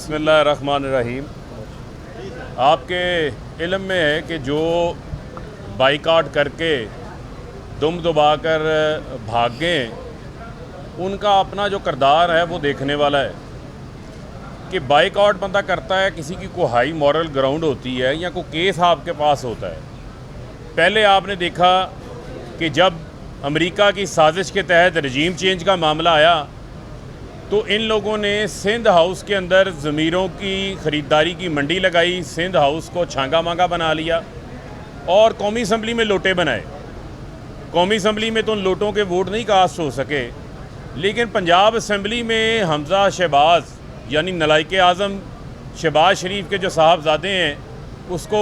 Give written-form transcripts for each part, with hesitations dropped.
بسم اللہ الرحمن الرحیم۔ آپ کے علم میں ہے کہ جو بائیکاٹ کر کے دم دبا کر بھاگ گئے ان کا اپنا جو کردار ہے وہ دیکھنے والا ہے کہ بائیکاٹ بندہ کرتا ہے، کسی کی کوئی ہائی مورل گراؤنڈ ہوتی ہے یا کوئی کیس آپ کے پاس ہوتا ہے۔ پہلے آپ نے دیکھا کہ جب امریکہ کی سازش کے تحت رجیم چینج کا معاملہ آیا تو ان لوگوں نے سندھ ہاؤس کے اندر ضمیروں کی خریداری کی منڈی لگائی، سندھ ہاؤس کو چھانگا مانگا بنا لیا اور قومی اسمبلی میں لوٹے بنائے۔ قومی اسمبلی میں تو ان لوٹوں کے ووٹ نہیں کاسٹ ہو سکے، لیکن پنجاب اسمبلی میں حمزہ شہباز یعنی نلائق اعظم شہباز شریف کے جو صاحبزادے ہیں اس کو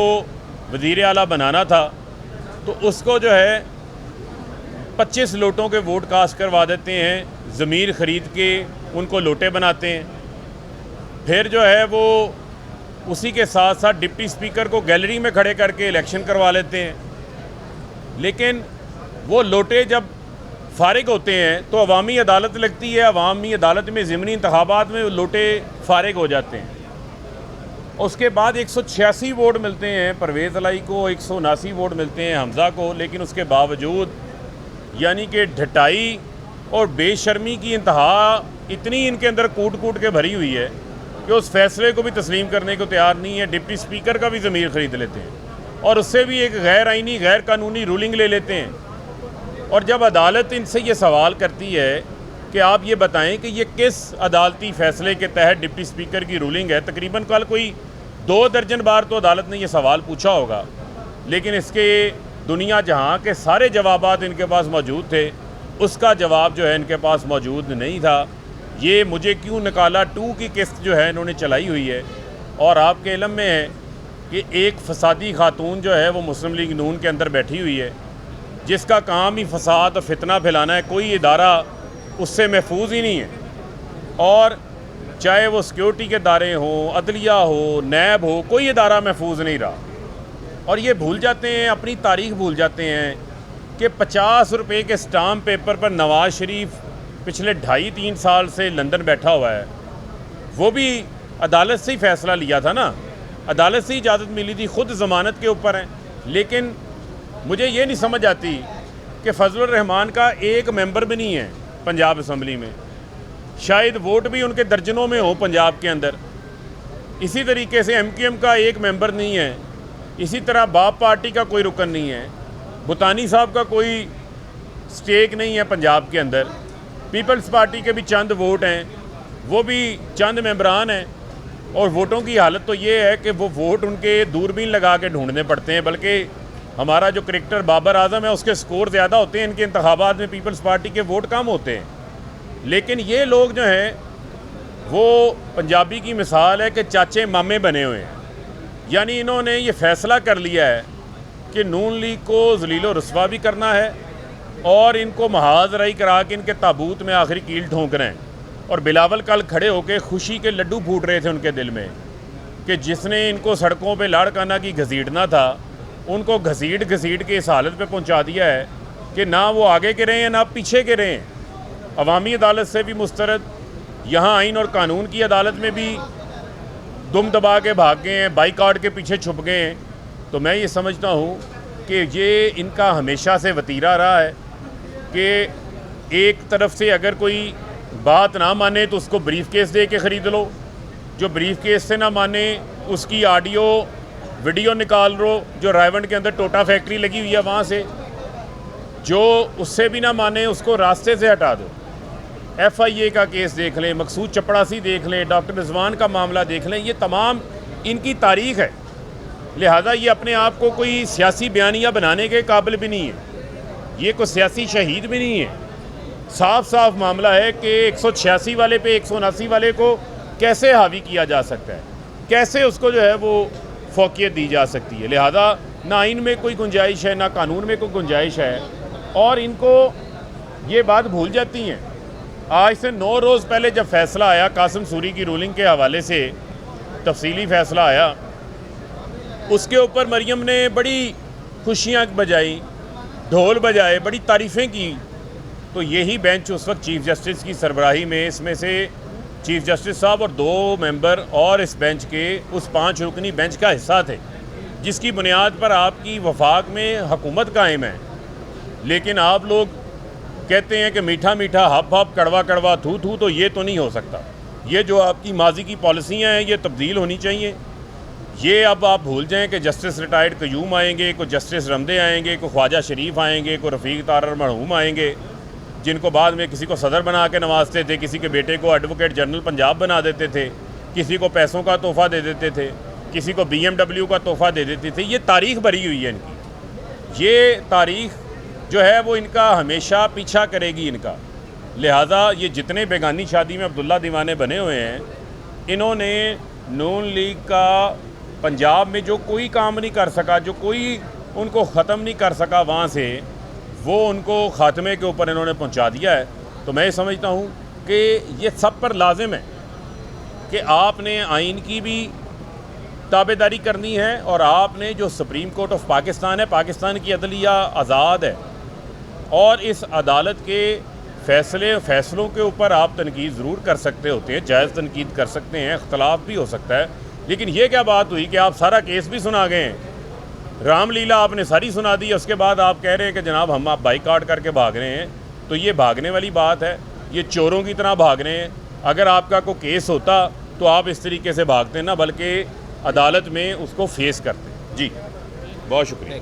وزیر اعلیٰ بنانا تھا، تو اس کو جو ہے 25 لوٹوں کے ووٹ کاسٹ کروا دیتے ہیں، ضمیر خرید کے ان کو لوٹے بناتے ہیں۔ پھر جو ہے وہ اسی کے ساتھ ساتھ ڈپٹی اسپیکر کو گیلری میں کھڑے کر کے الیکشن کروا لیتے ہیں، لیکن وہ لوٹے جب فارغ ہوتے ہیں تو عوامی عدالت لگتی ہے، عوامی عدالت میں ضمنی انتخابات میں وہ لوٹے فارغ ہو جاتے ہیں۔ اس کے بعد 186 ووٹ ملتے ہیں پرویز علائی کو، 179 ووٹ ملتے ہیں حمزہ کو، لیکن اس کے باوجود یعنی کہ ڈھٹائی اور بے شرمی کی انتہا اتنی ان کے اندر کوٹ کوٹ کے بھری ہوئی ہے کہ اس فیصلے کو بھی تسلیم کرنے کو تیار نہیں ہے۔ ڈپٹی اسپیکر کا بھی ضمیر خرید لیتے ہیں اور اس سے بھی ایک غیر آئینی غیر قانونی رولنگ لے لیتے ہیں، اور جب عدالت ان سے یہ سوال کرتی ہے کہ آپ یہ بتائیں کہ یہ کس عدالتی فیصلے کے تحت ڈپٹی اسپیکر کی رولنگ ہے، تقریباً کل کوئی 2 درجن بار تو عدالت نے یہ سوال پوچھا ہوگا، لیکن اس کے دنیا جہاں کے سارے جوابات ان کے پاس موجود تھے، اس کا جواب جو ہے ان کے پاس موجود نہیں تھا۔ یہ مجھے کیوں نکالا 2 کی قسط جو ہے انہوں نے چلائی ہوئی ہے، اور آپ کے علم میں ہے کہ ایک فسادی خاتون جو ہے وہ مسلم لیگ نون کے اندر بیٹھی ہوئی ہے جس کا کام ہی فساد اور فتنہ پھیلانا ہے، کوئی ادارہ اس سے محفوظ ہی نہیں ہے، اور چاہے وہ سیکیورٹی کے ادارے ہوں، عدلیہ ہو، نیب ہو، کوئی ادارہ محفوظ نہیں رہا۔ اور یہ بھول جاتے ہیں، اپنی تاریخ بھول جاتے ہیں کہ 50 روپے کے سٹامپ پیپر پر نواز شریف پچھلے 2.5-3 سال سے لندن بیٹھا ہوا ہے، وہ بھی عدالت سے ہی فیصلہ لیا تھا نا، عدالت سے ہی اجازت ملی تھی، خود ضمانت کے اوپر ہیں۔ لیکن مجھے یہ نہیں سمجھ آتی کہ فضل الرحمان کا ایک ممبر بھی نہیں ہے پنجاب اسمبلی میں، شاید ووٹ بھی ان کے درجنوں میں ہوں پنجاب کے اندر۔ اسی طریقے سے MQM کا ایک ممبر نہیں ہے، اسی طرح باپ پارٹی کا کوئی رکن نہیں ہے، بھوتانی صاحب کا کوئی سٹیک نہیں ہے پنجاب کے اندر، پیپلز پارٹی کے بھی چند ووٹ ہیں، وہ بھی چند ممبران ہیں، اور ووٹوں کی حالت تو یہ ہے کہ وہ ووٹ ان کے دوربین لگا کے ڈھونڈنے پڑتے ہیں، بلکہ ہمارا جو کرکٹر بابر اعظم ہے اس کے سکور زیادہ ہوتے ہیں، ان کے انتخابات میں پیپلز پارٹی کے ووٹ کم ہوتے ہیں۔ لیکن یہ لوگ جو ہیں وہ پنجابی کی مثال ہے کہ چاچے مامے بنے ہوئے ہیں، یعنی انہوں نے یہ فیصلہ کر لیا ہے کہ نون لیگ کو ذلیل و رسوا بھی کرنا ہے اور ان کو محاذ رائی کرا کے ان کے تابوت میں آخری کیل ٹھونک رہے ہیں۔ اور بلاول کل کھڑے ہو کے خوشی کے لڈو پھوٹ رہے تھے ان کے دل میں کہ جس نے ان کو سڑکوں پہ لاڑکانہ کی گھسیٹنا تھا ان کو گھسیٹ کے اس حالت پہ پہنچا دیا ہے کہ نہ وہ آگے کے رہے ہیں نہ پیچھے کے رہے ہیں۔ عوامی عدالت سے بھی مسترد، یہاں آئین اور قانون کی عدالت میں بھی دم دبا کے بھاگ گئے ہیں، بائیکاٹ کے پیچھے چھپ گئے ہیں۔ تو میں یہ سمجھتا ہوں کہ یہ ان کا ہمیشہ سے وتیرہ رہا ہے کہ ایک طرف سے اگر کوئی بات نہ مانے تو اس کو بریف کیس دے کے خرید لو، جو بریف کیس سے نہ مانے اس کی آڈیو ویڈیو نکال لو، جو رائیونڈ کے اندر ٹوٹا فیکٹری لگی ہوئی ہے وہاں سے، جو اس سے بھی نہ مانے اس کو راستے سے ہٹا دو۔ FIA کا کیس دیکھ لیں، مقصود چپڑاسی دیکھ لیں، ڈاکٹر رضوان کا معاملہ دیکھ لیں، یہ تمام ان کی تاریخ ہے، لہذا یہ اپنے آپ کو کوئی سیاسی بیانیہ بنانے کے قابل بھی نہیں ہے، یہ کوئی سیاسی شہید بھی نہیں ہے۔ صاف صاف معاملہ ہے کہ 186 والے پہ 179 والے کو کیسے حاوی کیا جا سکتا ہے، کیسے اس کو جو ہے وہ فوقیت دی جا سکتی ہے، لہذا نہ آئین میں کوئی گنجائش ہے نہ قانون میں کوئی گنجائش ہے، اور ان کو یہ بات بھول جاتی ہیں۔ آج سے 9 روز پہلے جب فیصلہ آیا قاسم سوری کی رولنگ کے حوالے سے، تفصیلی فیصلہ آیا، اس کے اوپر مریم نے بڑی خوشیاں بجائی، ڈھول بجائے، بڑی تعریفیں کی، تو یہی بینچ اس وقت چیف جسٹس کی سربراہی میں اس میں سے چیف جسٹس صاحب اور 2 ممبر اور اس بینچ کے اس 5 رکنی بینچ کا حصہ تھے، جس کی بنیاد پر آپ کی وفاق میں حکومت قائم ہے۔ لیکن آپ لوگ کہتے ہیں کہ میٹھا میٹھا ہپ ہپ کڑوا کڑوا تھو تھو، تو یہ تو نہیں ہو سکتا۔ یہ جو آپ کی ماضی کی پالیسیاں ہیں یہ تبدیل ہونی چاہیے۔ یہ اب آپ بھول جائیں کہ جسٹس ریٹائرڈ قیوم آئیں گے، کوئی جسٹس رمدے آئیں گے، کوئی خواجہ شریف آئیں گے، کوئی رفیق تارڑ مرحوم آئیں گے، جن کو بعد میں کسی کو صدر بنا کے نوازتے تھے، کسی کے بیٹے کو ایڈوکیٹ جنرل پنجاب بنا دیتے تھے، کسی کو پیسوں کا تحفہ دے دیتے تھے، کسی کو BMW کا تحفہ دے دیتے تھے۔ یہ تاریخ بھری ہوئی ہے ان کی، یہ تاریخ جو ہے وہ ان کا ہمیشہ پیچھا کرے گی ان کا۔ لہٰذا یہ جتنے بیگانی شادی میں عبداللہ دیوانے بنے ہوئے ہیں، انہوں نے نون لیگ کا پنجاب میں جو کوئی کام نہیں کر سکا، جو کوئی ان کو ختم نہیں کر سکا وہاں سے، وہ ان کو خاتمے کے اوپر انہوں نے پہنچا دیا ہے۔ تو میں سمجھتا ہوں کہ یہ سب پر لازم ہے کہ آپ نے آئین کی بھی تابع داری کرنی ہے، اور آپ نے جو سپریم کورٹ آف پاکستان ہے، پاکستان کی عدلیہ آزاد ہے، اور اس عدالت کے فیصلوں کے اوپر آپ تنقید ضرور کر سکتے ہوتے ہیں، جائز تنقید کر سکتے ہیں، اختلاف بھی ہو سکتا ہے، لیکن یہ کیا بات ہوئی کہ آپ سارا کیس بھی سنا گئے ہیں، رام لیلا آپ نے ساری سنا دی، اس کے بعد آپ کہہ رہے ہیں کہ جناب ہم آپ بائیکاٹ کر کے بھاگ رہے ہیں۔ تو یہ بھاگنے والی بات ہے، یہ چوروں کی طرح بھاگ رہے ہیں۔ اگر آپ کا کوئی کیس ہوتا تو آپ اس طریقے سے بھاگتے نہ، بلکہ عدالت میں اس کو فیس کرتے۔ جی بہت شکریہ۔